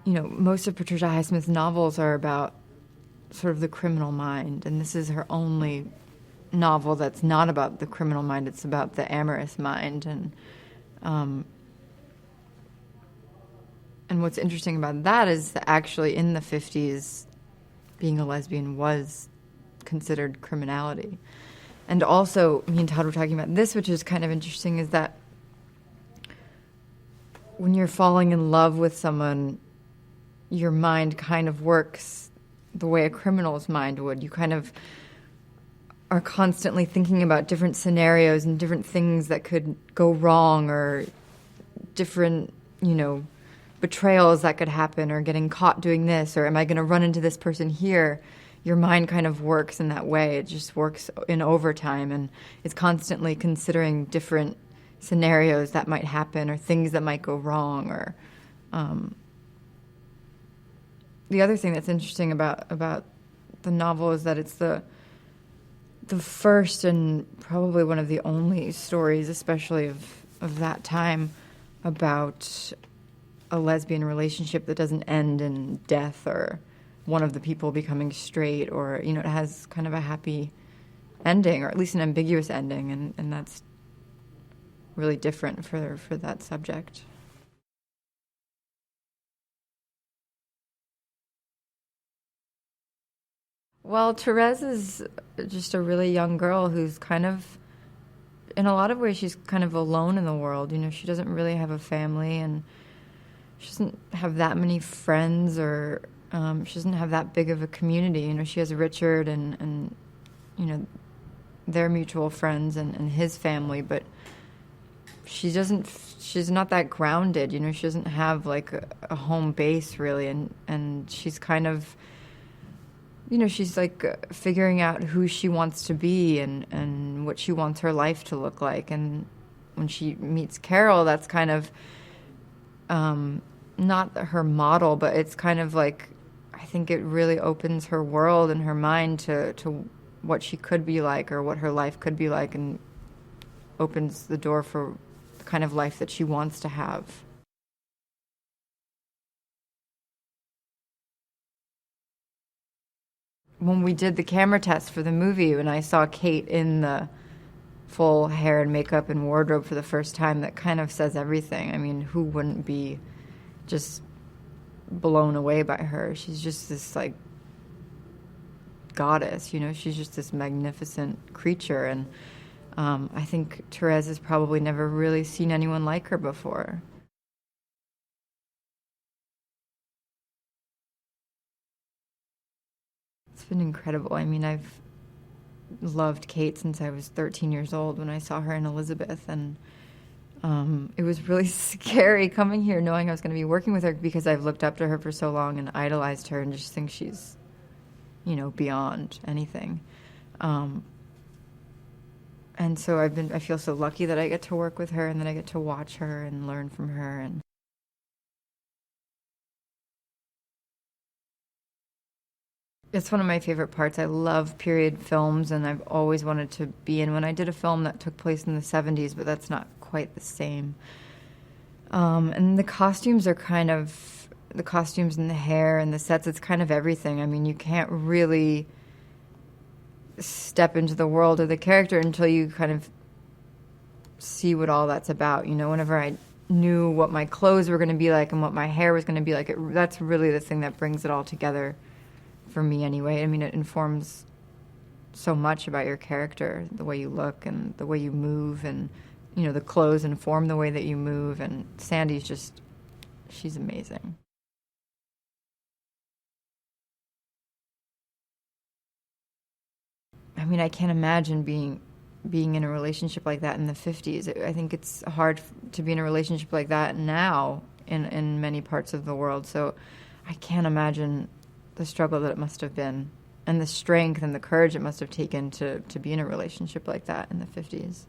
most of Patricia Highsmith's novels are about sort of the criminal mind, and this is her only novel that's not about the criminal mind. It's about the amorous mind, and what's interesting about that is that actually in the 50s, being a lesbian was considered criminality. And also, me and Todd were talking about this, which is kind of interesting, is that when you're falling in love with someone, your mind kind of works the way a criminal's mind would. You kind of are constantly thinking about different scenarios and different things that could go wrong, or different, betrayals that could happen, or getting caught doing this, or am I going to run into this person here? Your mind kind of works in that way. It just works in overtime, and it's constantly considering different scenarios that might happen, or things that might go wrong. Or the other thing that's interesting about the novel is that it's the first and probably one of the only stories, especially of that time, about a lesbian relationship that doesn't end in death or one of the people becoming straight, or, it has kind of a happy ending, or at least an ambiguous ending, and that's really different for that subject. Well, Terez is just a really young girl who's kind of, in a lot of ways, she's kind of alone in the world. She doesn't really have a family, and she doesn't have that many friends, or she doesn't have that big of a community. She has Richard and their mutual friends and his family, but she's not that grounded. She doesn't have like a home base really, and she's kind of, she's like figuring out who she wants to be and what she wants her life to look like. And when she meets Kэрol, that's kind of not her model, but it's kind of like, I think it really opens her world and her mind to what she could be like, or what her life could be like, and opens the door for the kind of life that she wants to have. When we did the camera test for the movie, and I saw Kate in the full hair and makeup and wardrobe for the first time, that kind of says everything. I mean, who wouldn't be just blown away by her? She's just this like goddess, she's just this magnificent creature, and I think Terez has probably never really seen anyone like her before. It's been incredible. I mean, I've loved Kate since I was 13 years old when I saw her in Elizabeth, and it was really scary coming here knowing I was going to be working with her, because I've looked up to her for so long and idolized her and just think she's, beyond anything. And so I feel so lucky that I get to work with her and that I get to watch her and learn from her. And it's one of my favorite parts. I love period films, and I've always wanted to be in one. I did a film that took place in the 70s, but that's not quite the same. And the costumes are kind of, the costumes and the hair and the sets, it's kind of everything. I mean, you can't really step into the world of the character until you kind of see what all that's about. Whenever I knew what my clothes were going to be like and what my hair was going to be like, that's really the thing that brings it all together for me anyway. I mean, it informs so much about your character, the way you look and the way you move, and the clothes inform the way that you move. And Sandy's she's amazing. I mean, I can't imagine being in a relationship like that in the 50s. I think it's hard to be in a relationship like that now in many parts of the world. So I can't imagine the struggle that it must have been, and the strength and the courage it must have taken to be in a relationship like that in the 50s.